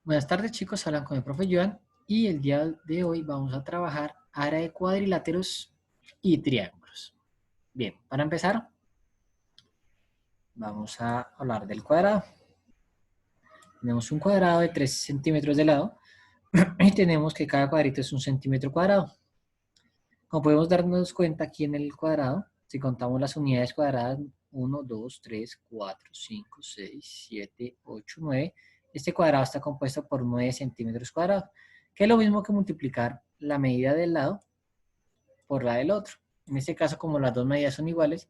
Buenas tardes chicos, hablan con el profe Joan y el día de hoy vamos a trabajar área de cuadriláteros y triángulos. Bien, para empezar vamos a hablar del cuadrado. Tenemos un cuadrado de 3 centímetros de lado y tenemos que cada cuadrito es 1 centímetro cuadrado. Como podemos darnos cuenta aquí en el cuadrado, si contamos las unidades cuadradas 1, 2, 3, 4, 5, 6, 7, 8, 9, este cuadrado está compuesto por 9 centímetros cuadrados, que es lo mismo que multiplicar la medida del lado por la del otro. En este caso, como las dos medidas son iguales,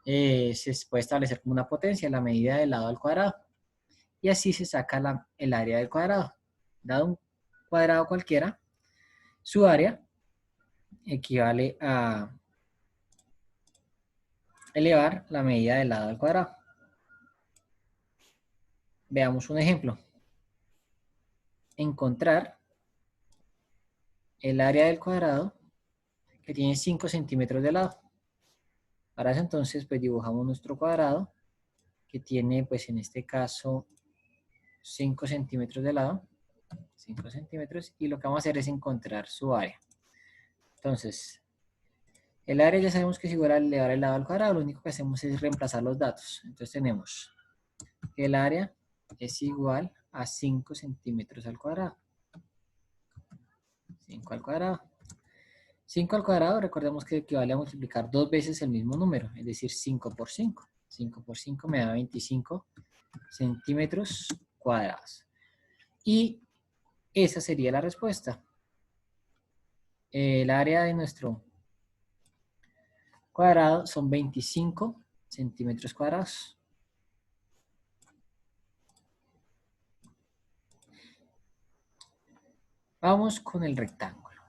se puede establecer como una potencia la medida del lado al cuadrado. Y así se saca el área del cuadrado. Dado un cuadrado cualquiera, su área equivale a elevar la medida del lado al cuadrado. Veamos un ejemplo. Encontrar el área del cuadrado que tiene 5 centímetros de lado. Para eso entonces pues dibujamos nuestro cuadrado que tiene pues en este caso 5 centímetros de lado. 5 centímetros y lo que vamos a hacer es encontrar su área. Entonces, el área ya sabemos que es igual a elevar el lado al cuadrado, lo único que hacemos es reemplazar los datos. Entonces tenemos que el área es igual a 5 centímetros al cuadrado. 5 al cuadrado. 5 al cuadrado, recordemos que equivale a multiplicar dos veces el mismo número, es decir, 5 por 5. 5 por 5 me da 25 centímetros cuadrados. Y esa sería la respuesta. El área de nuestro cuadrado son 25 centímetros cuadrados. Vamos con el rectángulo.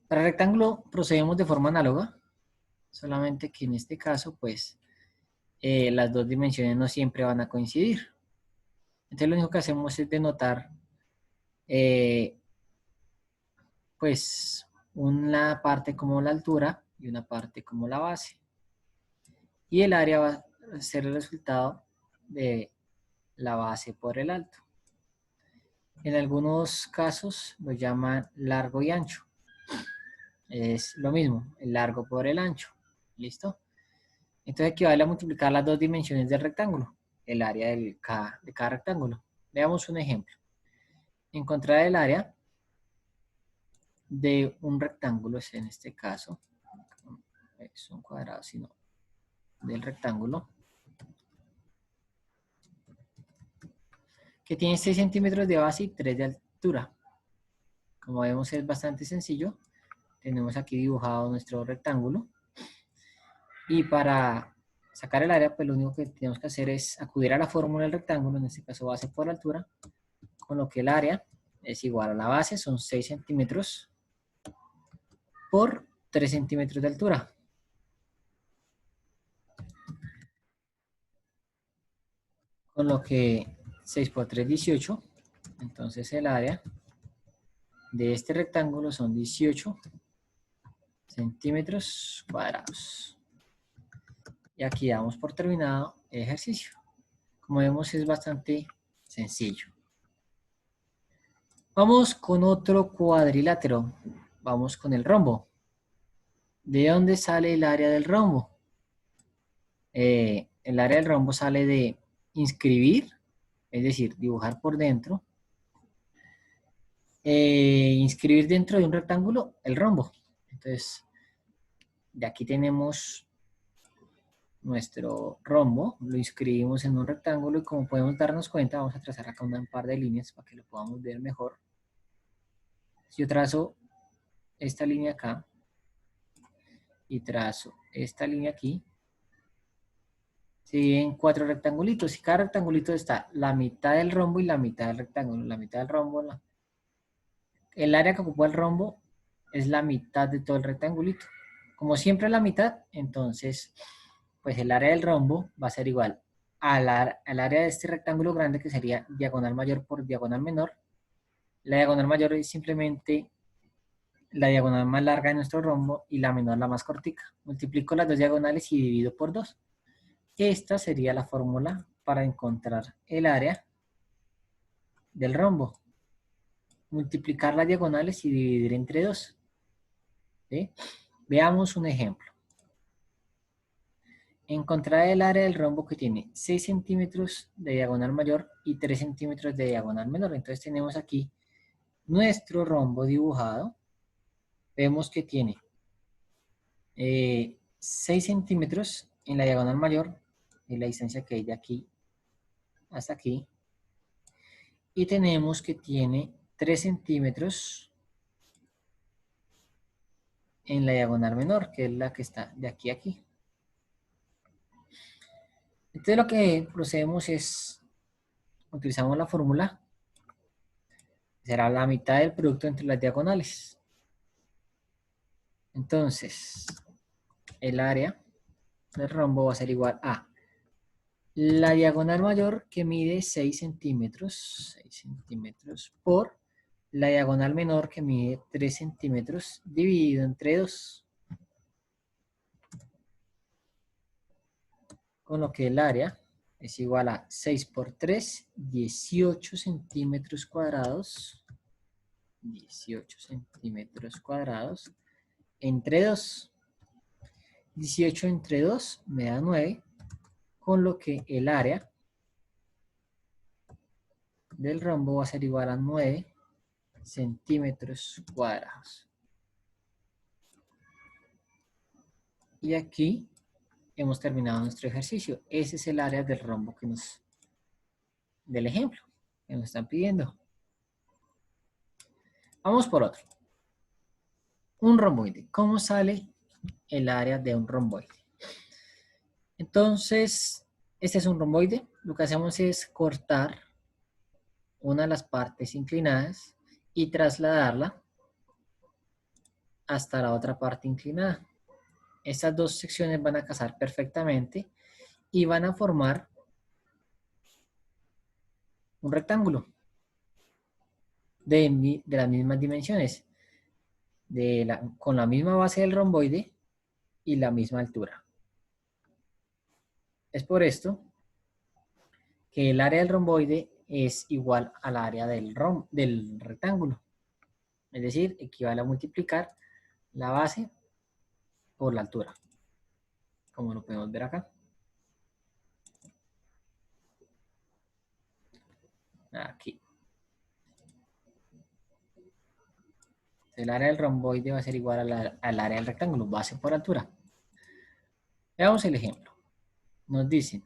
Para el rectángulo procedemos de forma análoga, solamente que en este caso, pues, las dos dimensiones no siempre van a coincidir. Entonces lo único que hacemos es denotar, pues, una parte como la altura y una parte como la base. Y el área va a ser el resultado de la base por el alto. En algunos casos lo llaman largo y ancho. Es lo mismo, el largo por el ancho. ¿Listo? Entonces equivale a multiplicar las dos dimensiones del rectángulo, el área de cada rectángulo. Veamos un ejemplo. Encontrar el área de un rectángulo, es en este caso, es un cuadrado, sino del rectángulo, que tiene 6 centímetros de base y 3 de altura. Como vemos es bastante sencillo. Tenemos aquí dibujado nuestro rectángulo. Y para sacar el área, pues lo único que tenemos que hacer es acudir a la fórmula del rectángulo, en este caso base por altura, con lo que el área es igual a la base, son 6 centímetros por 3 centímetros de altura. Con lo que 6 por 3, 18. Entonces el área de este rectángulo son 18 centímetros cuadrados. Y aquí damos por terminado el ejercicio. Como vemos es bastante sencillo. Vamos con otro cuadrilátero. Vamos con el rombo. ¿De dónde sale el área del rombo? El área del rombo sale de inscribir, es decir, dibujar por dentro. Inscribir dentro de un rectángulo el rombo. Entonces, de aquí tenemos nuestro rombo, lo inscribimos en un rectángulo y como podemos darnos cuenta, vamos a trazar acá un par de líneas para que lo podamos ver mejor. Si yo trazo esta línea acá y trazo esta línea aquí, se dividen 4 rectangulitos y cada rectangulito está la mitad del rombo y la mitad del rectángulo. La mitad del rombo, el área que ocupa el rombo es la mitad de todo el rectangulito. Como siempre la mitad, entonces pues el área del rombo va a ser igual al área de este rectángulo grande, que sería diagonal mayor por diagonal menor. La diagonal mayor es simplemente la diagonal más larga de nuestro rombo y la menor la más cortica. Multiplico las dos diagonales y divido por 2. Esta sería la fórmula para encontrar el área del rombo. Multiplicar las diagonales y dividir entre 2. ¿Sí? Veamos un ejemplo. Encontrar el área del rombo que tiene 6 centímetros de diagonal mayor y 3 centímetros de diagonal menor. Entonces tenemos aquí nuestro rombo dibujado. Vemos que tiene 6 centímetros en la diagonal mayor, es la distancia que hay de aquí hasta aquí. Y tenemos que tiene 3 centímetros en la diagonal menor, que es la que está de aquí a aquí. Entonces lo que procedemos es, utilizamos la fórmula, será la mitad del producto entre las diagonales. Entonces, el área del rombo va a ser igual a la diagonal mayor, que mide 6 centímetros por la diagonal menor, que mide 3 centímetros, dividido entre 2. Con lo que el área es igual a 6 por 3, 18 centímetros cuadrados. 18 centímetros cuadrados entre 2. 18 entre 2 me da 9, con lo que el área del rombo va a ser igual a 9 centímetros cuadrados. Y aquí hemos terminado nuestro ejercicio. Ese es el área del rombo del ejemplo que nos están pidiendo. Vamos por otro. Un romboide. ¿Cómo sale el área de un romboide? Entonces, este es un romboide. Lo que hacemos es cortar una de las partes inclinadas y trasladarla hasta la otra parte inclinada. Estas dos secciones van a casar perfectamente y van a formar un rectángulo de las mismas dimensiones, con la misma base del romboide y la misma altura. Es por esto que el área del romboide es igual al área del rectángulo. Es decir, equivale a multiplicar la base por la altura, como lo podemos ver acá. Aquí. El área del romboide va a ser igual al área del rectángulo, base por altura. Veamos el ejemplo. Nos dicen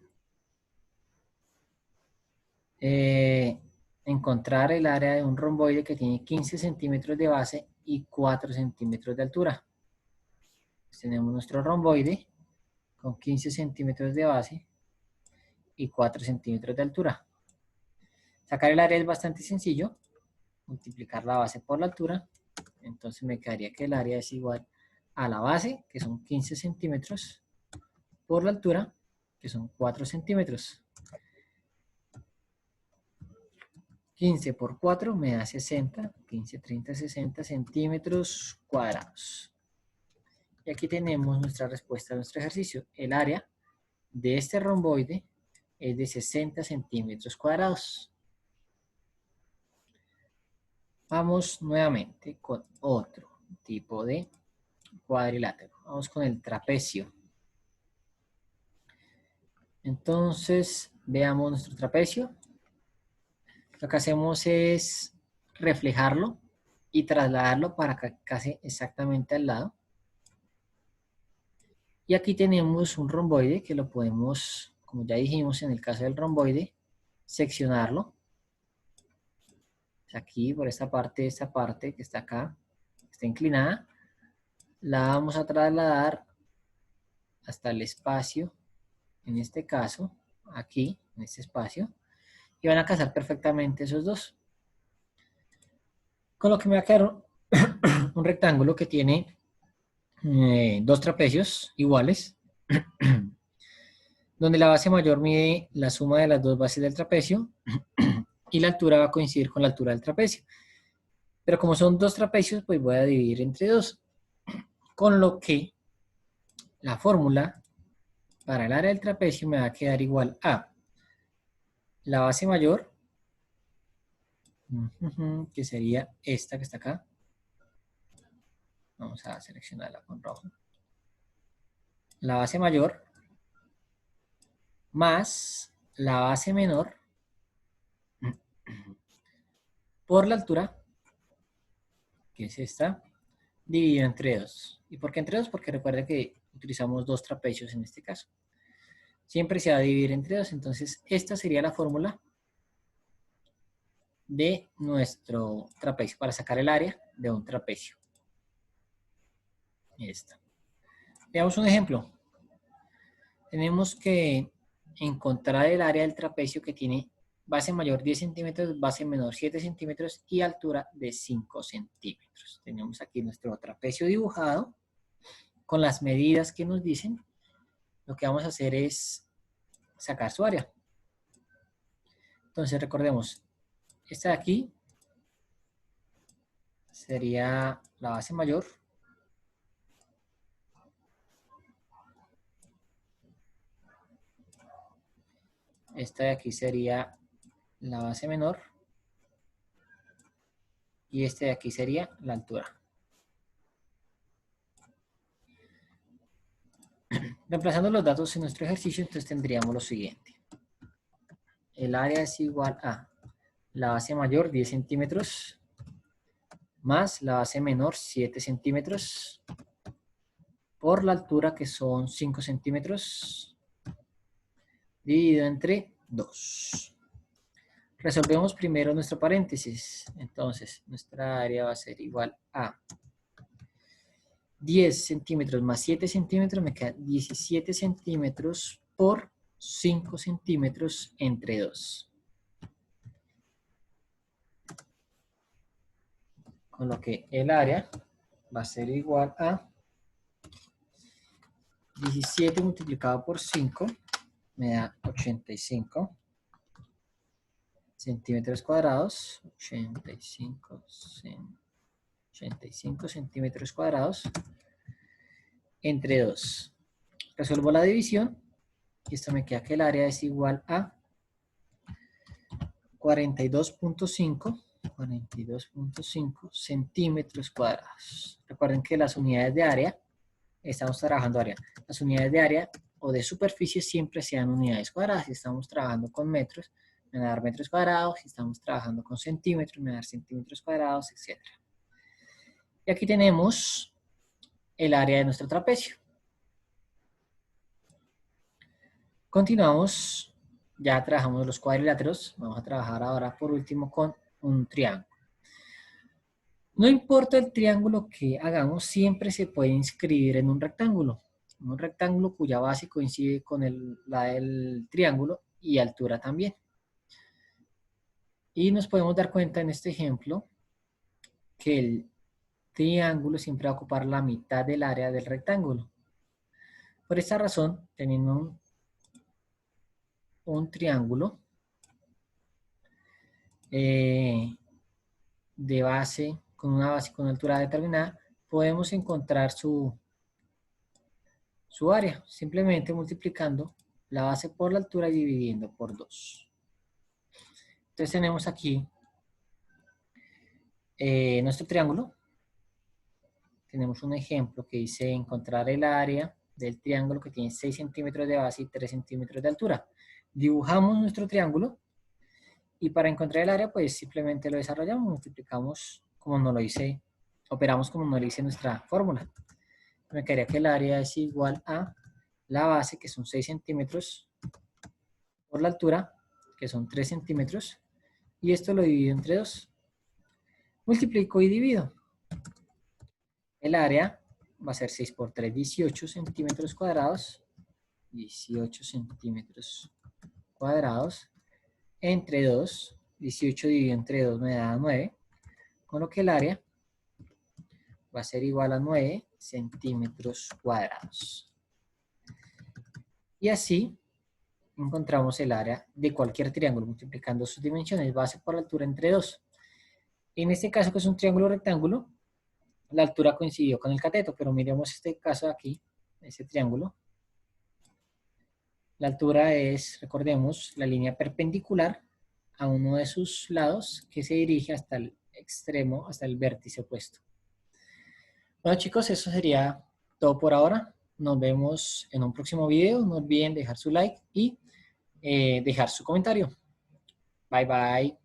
encontrar el área de un romboide que tiene 15 centímetros de base y 4 centímetros de altura. Pues tenemos nuestro romboide con 15 centímetros de base y 4 centímetros de altura. Sacar el área es bastante sencillo. Multiplicar la base por la altura. Entonces me quedaría que el área es igual a la base, que son 15 centímetros, por la altura, que son 4 centímetros. 15 por 4 me da 60, 15, 30, 60 centímetros cuadrados. Y aquí tenemos nuestra respuesta a nuestro ejercicio. El área de este romboide es de 60 centímetros cuadrados. Vamos nuevamente con otro tipo de cuadrilátero. Vamos con el trapecio. Entonces, veamos nuestro trapecio. Lo que hacemos es reflejarlo y trasladarlo para que case exactamente al lado. Y aquí tenemos un romboide que lo podemos, como ya dijimos en el caso del romboide, seccionarlo. Aquí por esta parte que está acá, está inclinada, la vamos a trasladar hasta el espacio, en este caso, aquí, en este espacio, y van a casar perfectamente esos dos. Con lo que me va a quedar un rectángulo que tiene dos trapecios iguales, donde la base mayor mide la suma de las dos bases del trapecio y la altura va a coincidir con la altura del trapecio. Pero como son dos trapecios, pues voy a dividir entre 2. Con lo que la fórmula para el área del trapecio me va a quedar igual a la base mayor, que sería esta que está acá. Vamos a seleccionarla con rojo. La base mayor más la base menor por la altura, que es esta, dividido entre 2. ¿Y por qué entre 2? Porque recuerda que utilizamos dos trapecios en este caso. Siempre se va a dividir entre 2, entonces esta sería la fórmula de nuestro trapecio, para sacar el área de un trapecio. Esta. Veamos un ejemplo. Tenemos que encontrar el área del trapecio que tiene base mayor 10 centímetros, base menor 7 centímetros y altura de 5 centímetros. Tenemos aquí nuestro trapecio dibujado con las medidas que nos dicen. Lo que vamos a hacer es sacar su área. Entonces recordemos, esta de aquí sería la base mayor. Esta de aquí sería la base menor. Y este de aquí sería la altura. Reemplazando los datos en nuestro ejercicio, entonces tendríamos lo siguiente. El área es igual a la base mayor 10 centímetros más la base menor 7 centímetros por la altura que son 5 centímetros dividido entre 2. Resolvemos primero nuestro paréntesis. Entonces, nuestra área va a ser igual a 10 centímetros más 7 centímetros, me queda 17 centímetros por 5 centímetros entre 2. Con lo que el área va a ser igual a 17 multiplicado por 5, me da 85 centímetros cuadrados, 85 centímetros cuadrados entre 2. Resuelvo la división y esto me queda que el área es igual a 42.5 centímetros cuadrados. Recuerden que las unidades de área, estamos trabajando área, las unidades de área o de superficie siempre sean unidades cuadradas. Si estamos trabajando con metros, me van a dar metros cuadrados. Si estamos trabajando con centímetros, me van a dar centímetros cuadrados, etc. Y aquí tenemos el área de nuestro trapecio. Continuamos, ya trabajamos los cuadriláteros, vamos a trabajar ahora por último con un triángulo. No importa el triángulo que hagamos, siempre se puede inscribir en un rectángulo cuya base coincide con la del triángulo y altura también. Y nos podemos dar cuenta en este ejemplo que el triángulo siempre va a ocupar la mitad del área del rectángulo. Por esta razón, teniendo un triángulo de base, con una base con una altura determinada, podemos encontrar su área, simplemente multiplicando la base por la altura y dividiendo por 2. Entonces tenemos aquí nuestro triángulo. Tenemos un ejemplo que dice encontrar el área del triángulo que tiene 6 centímetros de base y 3 centímetros de altura. Dibujamos nuestro triángulo y para encontrar el área pues simplemente lo desarrollamos, multiplicamos como nos lo dice, operamos como nos lo dice nuestra fórmula. Me quedaría que el área es igual a la base, que son 6 centímetros, por la altura, que son 3 centímetros, y esto lo divido entre 2. Multiplico y divido. El área va a ser 6 por 3, 18 centímetros cuadrados, 18 centímetros cuadrados, entre 2, 18 dividido entre 2 me da 9, con lo que el área va a ser igual a 9 centímetros cuadrados. Y así encontramos el área de cualquier triángulo multiplicando sus dimensiones, base por altura entre 2. En este caso, que es un triángulo rectángulo, la altura coincidió con el cateto, pero miremos este caso de aquí, ese triángulo. La altura es, recordemos, la línea perpendicular a uno de sus lados que se dirige hasta el extremo, hasta el vértice opuesto. Bueno chicos, eso sería todo por ahora. Nos vemos en un próximo video. No olviden dejar su like y dejar su comentario. Bye bye.